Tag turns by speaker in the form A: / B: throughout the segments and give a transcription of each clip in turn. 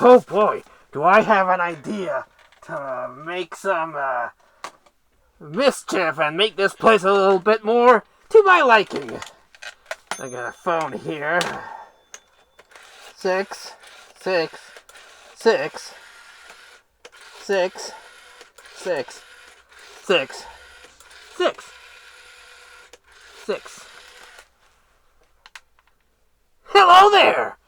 A: Oh boy, do I have an idea to make some mischief and make this place a little bit more to my liking. I got a phone here. 6, 6, 6, 6, 6, 6, 6, 6. Hello there!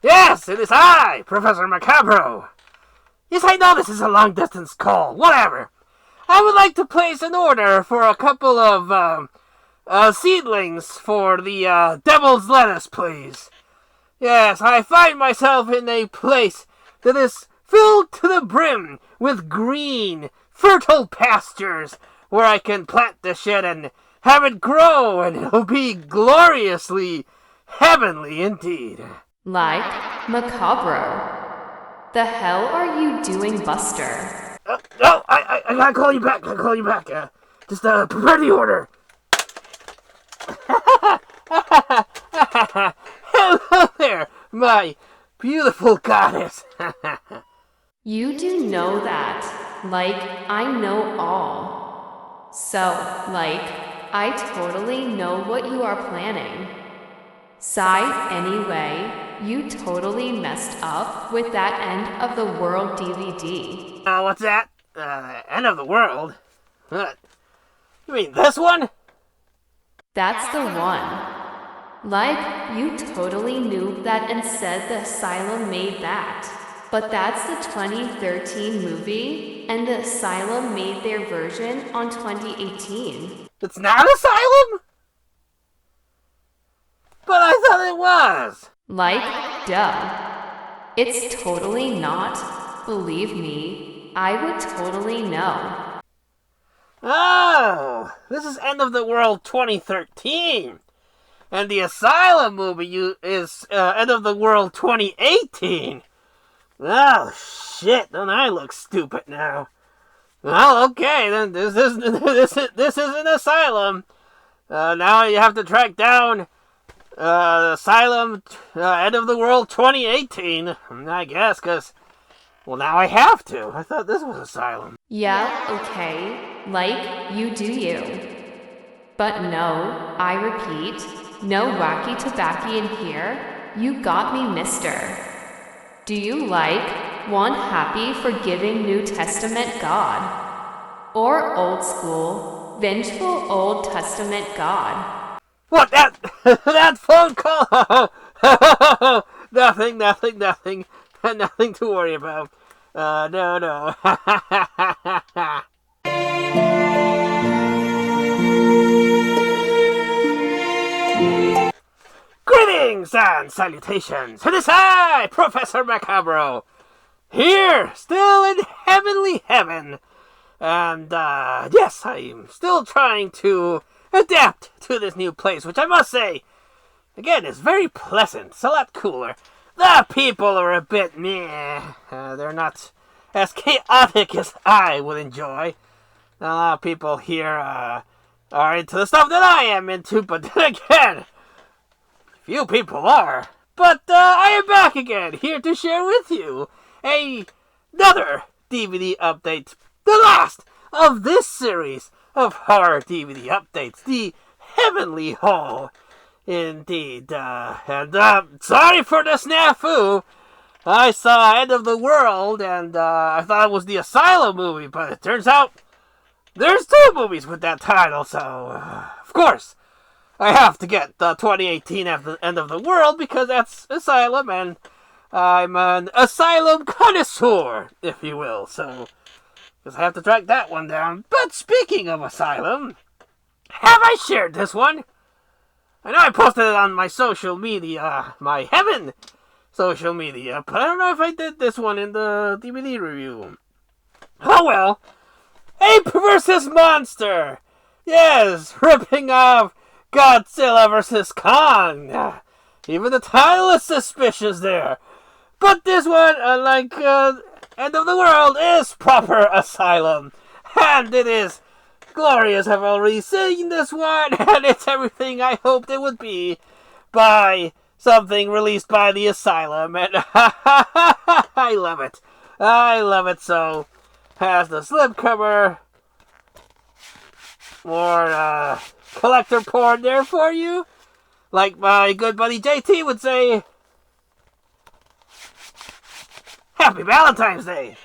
A: Yes, it is I, Professor Macabro. Yes, I know this is a long-distance call. Whatever. I would like to place an order for a couple of seedlings for the devil's lettuce, please. Yes, I find myself in a place that is filled to the brim with green, fertile pastures where I can plant the shit and have it grow, and it'll be gloriously heavenly indeed.
B: Like Macabro. The hell are you doing, Buster?
A: I gotta call you back. Just prepare the order. Hello there, my beautiful goddess.
B: You do know that. Like, I know all. So, like, I totally know what you are planning. Sigh, anyway, you totally messed up with that End of the World DVD.
A: What's that? End of the world? What? You mean this one?
B: That's the one. Like, you totally knew that and said the Asylum made that. But that's the 2013 movie, and the Asylum made their version on 2018.
A: It's not Asylum? But I thought it was.
B: Like, duh. It's totally not. Believe me, I would totally know.
A: Oh, this is End of the World 2013. And the Asylum movie is End of the World 2018. Oh, shit, don't I look stupid now. Well, okay, then this is an Asylum. Now you have to track down Asylum End of the World 2018, I guess, because, well, now I have to. I thought this was Asylum.
B: Yeah, okay. Like, you do you. But no, I repeat, no wacky tobacco in here. You got me, mister. Do you like one happy, forgiving New Testament God? Or old school, vengeful Old Testament God?
A: What, that phone call? Nothing to worry about. No. Greetings and salutations. It is I, Professor Macabro, here, still in heavenly heaven. And, yes, I'm still trying to adapt to this new place, which I must say, again, is very pleasant. It's a lot cooler. The people are a bit meh. They're not as chaotic as I would enjoy. A lot of people here are into the stuff that I am into, but then again, few people are. But I am back again, here to share with you another DVD update. The last of this series of horror DVD updates. The Heavenly Hall. Indeed. Sorry for the snafu. I saw End of the World, and I thought it was the Asylum movie, but it turns out there's two movies with that title, so of course I have to get the 2018 End of the World, because that's Asylum, and I'm an Asylum connoisseur, if you will, so because I have to track that one down. But speaking of Asylum, have I shared this one? I know I posted it on my social media, my Heaven social media, but I don't know if I did this one in the DVD review. Oh well. Ape vs. Monster! Yes, ripping off Godzilla vs. Kong. Even the title is suspicious there. But this one, unlike End of the World, is proper Asylum. And it is glorious. I've already seen this one, and it's everything I hoped it would be by something released by the Asylum. And I love it. I love it so. Has the slipcover. More collector porn there for you. Like my good buddy JT would say, Happy Valentine's Day.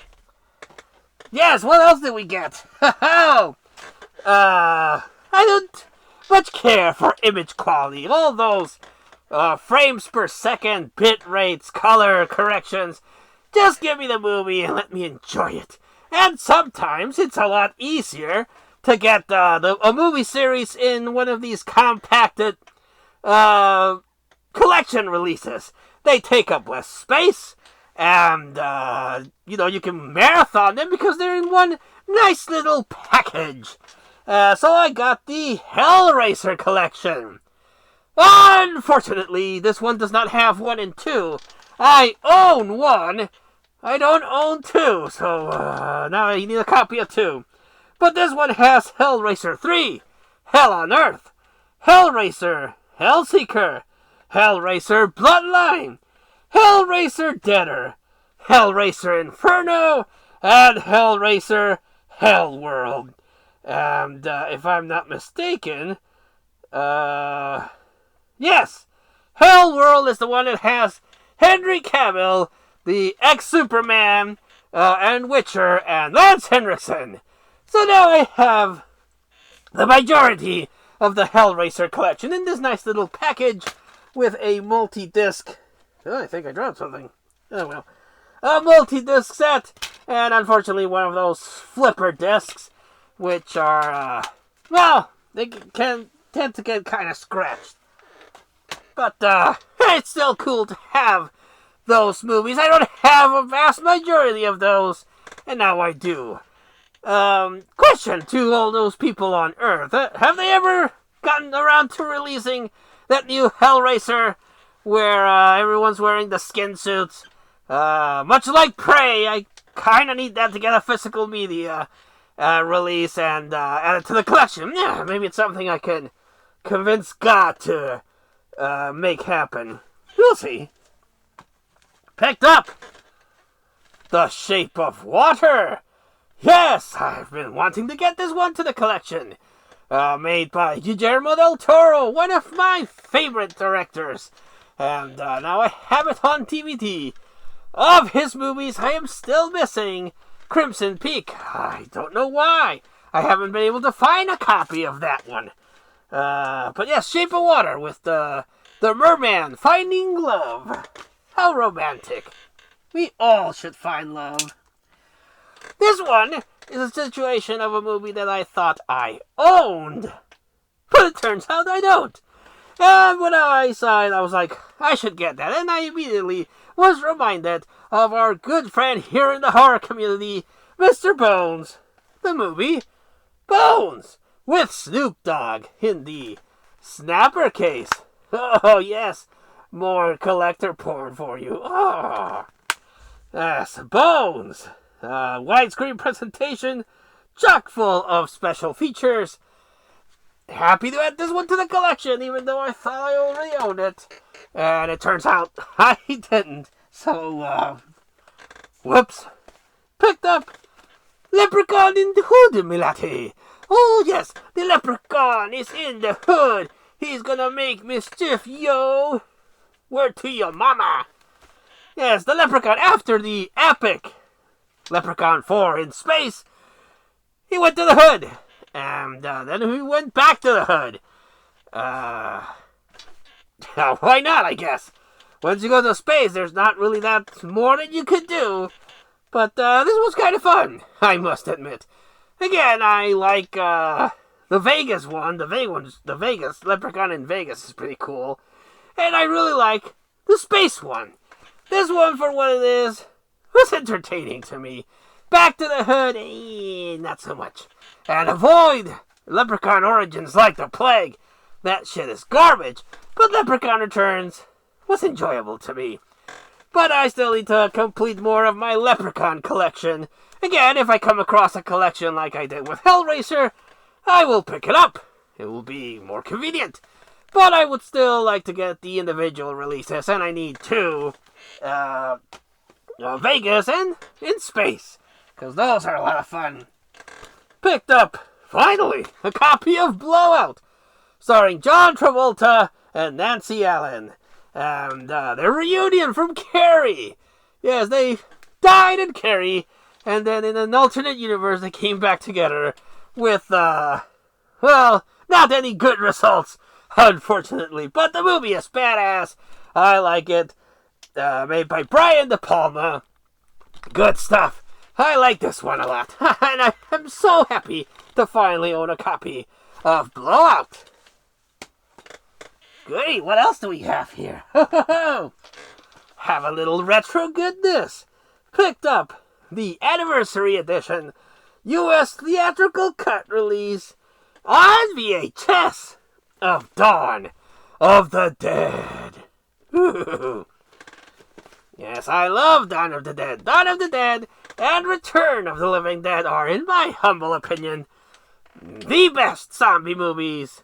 A: Yes, what else did we get? I don't much care for image quality. All those frames per second, bit rates, color corrections. Just give me the movie and let me enjoy it. And sometimes it's a lot easier to get a movie series in one of these compacted collection releases. They take up less space, and you can marathon them because they're in one nice little package. So I got the Hellraiser collection. Unfortunately, this one does not have 1 and 2. I own 1. I don't own 2, so now I need a copy of 2. But this one has Hellraiser 3, Hell on Earth, Hellraiser, Hellseeker, Hellraiser Bloodline, Hellraiser Deader, Hellraiser Inferno, and Hellraiser Hellworld. And if I'm not mistaken, yes, Hellworld is the one that has Henry Cavill, the ex-Superman, and Witcher, and Lance Henriksen. So now I have the majority of the Hellraiser collection in this nice little package with a multi-disc. Oh, I think I dropped something. Oh well. A multi-disc set, and unfortunately one of those flipper discs, which are, they can tend to get kind of scratched. But it's still cool to have those movies. I don't have a vast majority of those, and now I do. Question to all those people on Earth. Have they ever gotten around to releasing that new Hellraiser where everyone's wearing the skin suits? Much like Prey, I kind of need that to get a physical media release and add it to the collection. Yeah, maybe it's something I can convince God to make happen. We'll see. Picked up The Shape of Water. Yes, I've been wanting to get this one to the collection. Made by Guillermo del Toro, one of my favorite directors. And now I have it on DVD. Of his movies, I am still missing Crimson Peak. I don't know why. I haven't been able to find a copy of that one. But yes, Shape of Water with the merman finding love. How romantic. We all should find love. This one is a situation of a movie that I thought I owned. But it turns out I don't. And when I saw it, I was like, I should get that. And I immediately was reminded of our good friend here in the horror community, Mr. Bones. The movie Bones, with Snoop Dogg in the snapper case. Oh, yes, more collector porn for you. Oh, yes, Bones. Widescreen presentation, chock full of special features. Happy to add this one to the collection, even though I thought I already owned it. And it turns out I didn't. So, whoops. Picked up Leprechaun in the Hood, milady. Oh, yes, the Leprechaun is in the hood. He's gonna make mischief, yo. Word to your mama. Yes, the Leprechaun after the epic Leprechaun 4 in space. He went to the hood. And then he went back to the hood. Why not, I guess? Once you go to space, there's not really that more that you could do. But this was kind of fun, I must admit. Again, I like the Vegas one. The Vegas Leprechaun in Vegas is pretty cool. And I really like the space one. This one, for what it is, was entertaining to me. Back to the hood, not so much. And avoid Leprechaun Origins like the plague. That shit is garbage. But Leprechaun Returns was enjoyable to me. But I still need to complete more of my Leprechaun collection. Again, if I come across a collection like I did with Hellraiser, I will pick it up. It will be more convenient. But I would still like to get the individual releases, and I need 2. Vegas and in space, because those are a lot of fun. Picked up, finally, a copy of Blowout, starring John Travolta and Nancy Allen, and their reunion from Carrie. Yes, they died in Carrie, and then in an alternate universe they came back together with, well, not any good results, unfortunately, but the movie is badass. I like it. Made by Brian De Palma. Good stuff. I like this one a lot, and I'm so happy to finally own a copy of Blowout. Goody, what else do we have here? Have a little retro goodness. Picked up the anniversary edition U.S. theatrical cut release on VHS of Dawn of the Dead. Yes, I love Dawn of the Dead. Dawn of the Dead and Return of the Living Dead are, in my humble opinion, the best zombie movies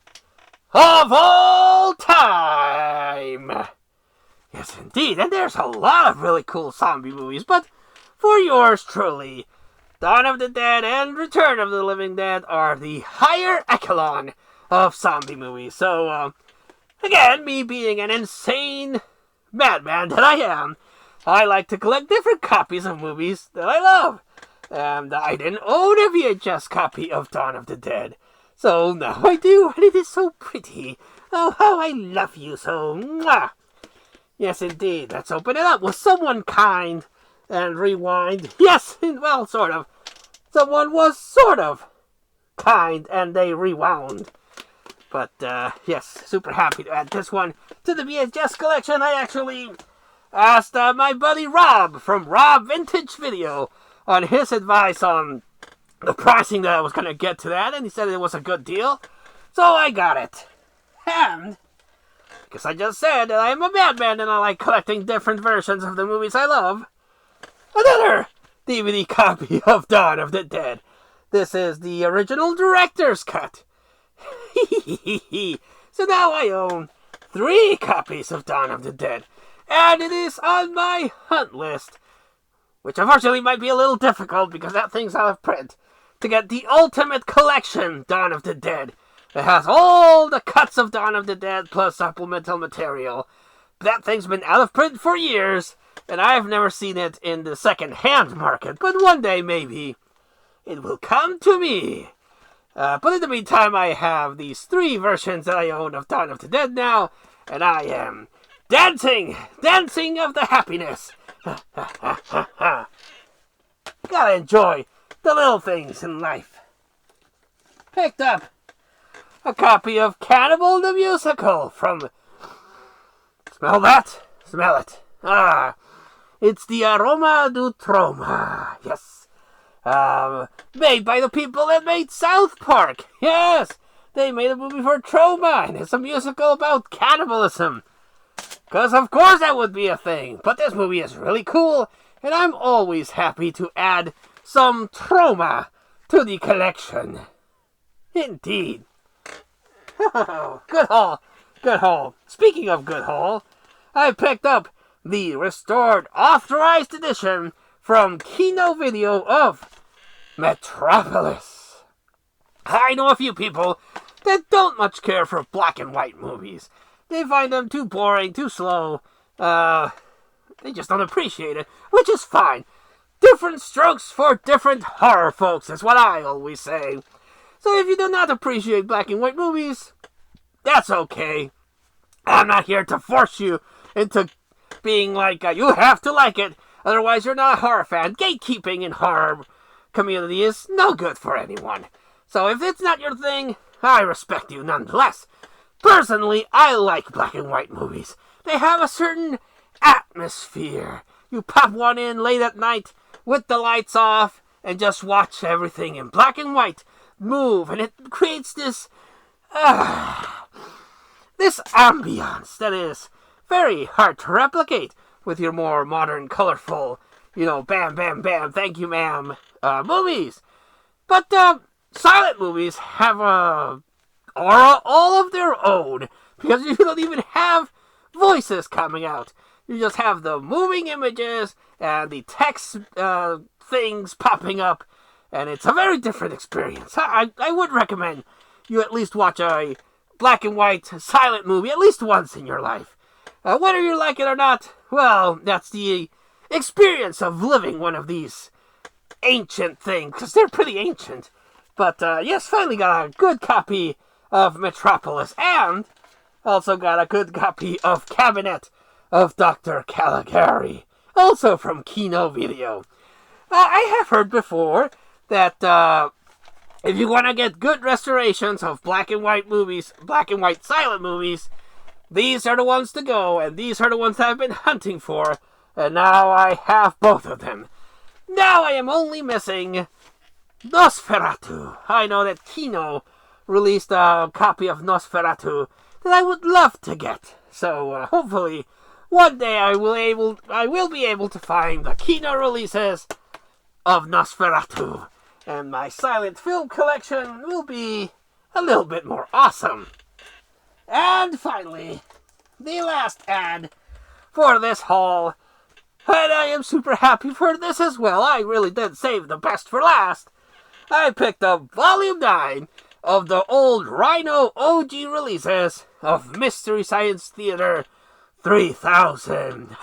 A: of all time. Yes, indeed. And there's a lot of really cool zombie movies, but for yours truly, Dawn of the Dead and Return of the Living Dead are the higher echelon of zombie movies. So, again, me being an insane madman that I am, I like to collect different copies of movies that I love. And I didn't own a VHS copy of Dawn of the Dead. So now I do, and it is so pretty. Oh, how I love you so. Mwah. Yes, indeed. Let's open it up with someone kind and rewind. Yes, well, sort of. Someone was sort of kind and they rewound. But, yes, super happy to add this one to the VHS collection. I actually asked my buddy Rob from Rob Vintage Video on his advice on the pricing that I was going to get to that, and he said it was a good deal, so I got it. And, because I just said that I am a madman and I like collecting different versions of the movies I love, another DVD copy of Dawn of the Dead. This is the original director's cut. So now I own 3 copies of Dawn of the Dead, and it is on my hunt list, which unfortunately might be a little difficult because that thing's out of print, to get the ultimate collection, Dawn of the Dead. It has all the cuts of Dawn of the Dead plus supplemental material. That thing's been out of print for years, and I've never seen it in the second-hand market, but one day maybe it will come to me. But in the meantime, I have these 3 versions that I own of Dawn of the Dead now, and I am dancing of the happiness. Gotta enjoy the little things in life. Picked up a copy of Cannibal the Musical from... Smell that? Smell it. It's the Aroma du Trauma. Yes. Made by the people that made South Park. Yes. They made a movie for Trauma, and it's a musical about cannibalism. Because of course that would be a thing. But this movie is really cool, and I'm always happy to add some trauma to the collection. Indeed. Oh, good haul. Good haul. Speaking of good haul, I picked up the restored authorized edition from Kino Video of Metropolis. I know a few people that don't much care for black and white movies. They find them too boring, too slow. They just don't appreciate it, which is fine. Different strokes for different horror folks is what I always say. So if you do not appreciate black and white movies, that's okay. I'm not here to force you into being like, you have to like it, otherwise you're not a horror fan. Gatekeeping in horror community is no good for anyone. So if it's not your thing, I respect you nonetheless. Personally, I like black and white movies. They have a certain atmosphere. You pop one in late at night with the lights off and just watch everything in black and white move, and it creates this ambiance that is very hard to replicate with your more modern, colorful, bam, bam, bam, thank you, ma'am, movies. But silent movies have a aura all of their own, because you don't even have voices coming out. You just have the moving images and the text things popping up, and it's a very different experience. I would recommend you at least watch a black and white silent movie at least once in your life. Whether you like it or not, well, that's the experience of living one of these ancient things, because they're pretty ancient. But yes, finally got a good copy of Metropolis, and also got a good copy of Cabinet of Dr. Caligari, also from Kino Video. I have heard before that if you want to get good restorations of black and white movies, black and white silent movies, these are the ones to go, and these are the ones I've been hunting for, and now I have both of them. Now I am only missing Nosferatu. I know that Kino released a copy of Nosferatu that I would love to get. So hopefully one day I will be able to find the Kino releases of Nosferatu, and my silent film collection will be a little bit more awesome. And finally, the last ad for this haul, and I am super happy for this as well. I really did save the best for last. I picked up Volume 9 of the old Rhino OG releases of Mystery Science Theater 3000.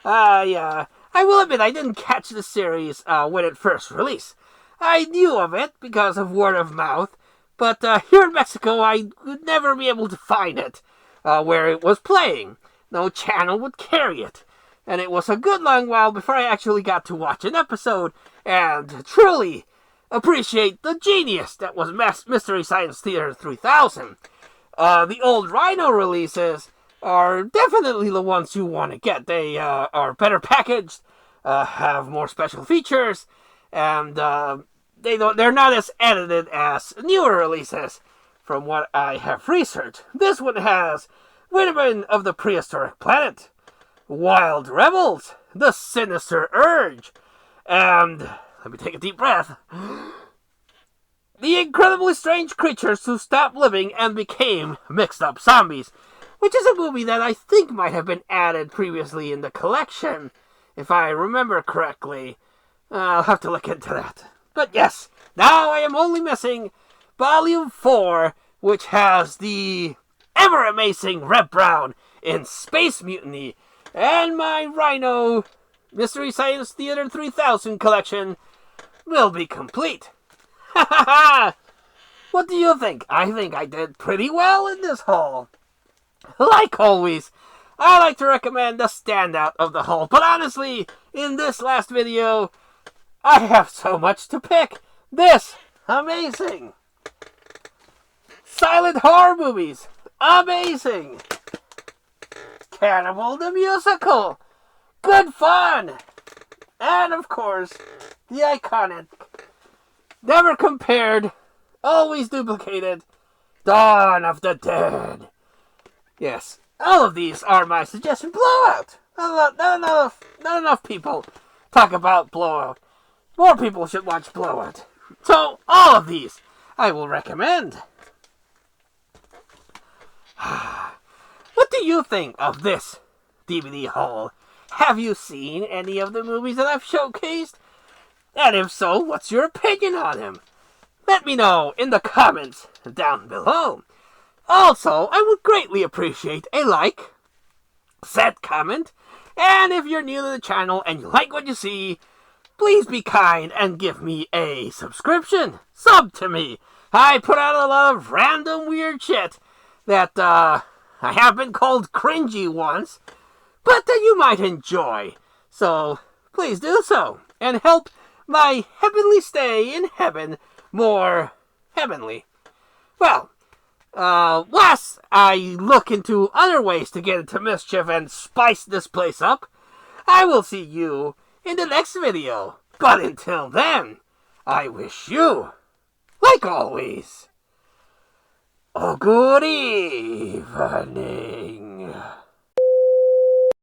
A: Yeah. I will admit I didn't catch the series when it first released. I knew of it because of word of mouth, but here in Mexico I would never be able to find it where it was playing. No channel would carry it. And it was a good long while before I actually got to watch an episode and truly appreciate the genius that was Mystery Science Theater 3000. The old Rhino releases are definitely the ones you want to get. They are better packaged, have more special features, and they're not as edited as newer releases from what I have researched. This one has Women of the Prehistoric Planet, Wild Rebels, The Sinister Urge, and, let me take a deep breath, The Incredibly Strange Creatures Who Stopped Living and Became Mixed Up Zombies, which is a movie that I think might have been added previously in the collection, if I remember correctly. I'll have to look into that. But yes, now I am only missing Volume 4, which has the ever-amazing Reb Brown in Space Mutiny, and my Rhino Mystery Science Theater 3000 collection will be complete. Ha ha ha! What do you think? I think I did pretty well in this haul. Like always, I like to recommend the standout of the haul, but honestly, in this last video, I have so much to pick. This, amazing. Silent horror movies, amazing. Cannibal the Musical, good fun. And of course, the iconic, never compared, always duplicated, Dawn of the Dead. Yes, all of these are my suggestion. Blowout! Not enough people talk about Blowout. More people should watch Blowout. So, all of these I will recommend. What do you think of this DVD haul? Have you seen any of the movies that I've showcased? And if so, what's your opinion on them? Let me know in the comments down below. Also, I would greatly appreciate a like, set comment, and if you're new to the channel and you like what you see, please be kind and give me a subscription. Sub to me. I put out a lot of random weird shit that I have been called cringy once, but that you might enjoy. So, please do so, and help my heavenly stay in heaven more heavenly. Well, whilst I look into other ways to get into mischief and spice this place up, I will see you in the next video. But until then, I wish you, like always, a good evening.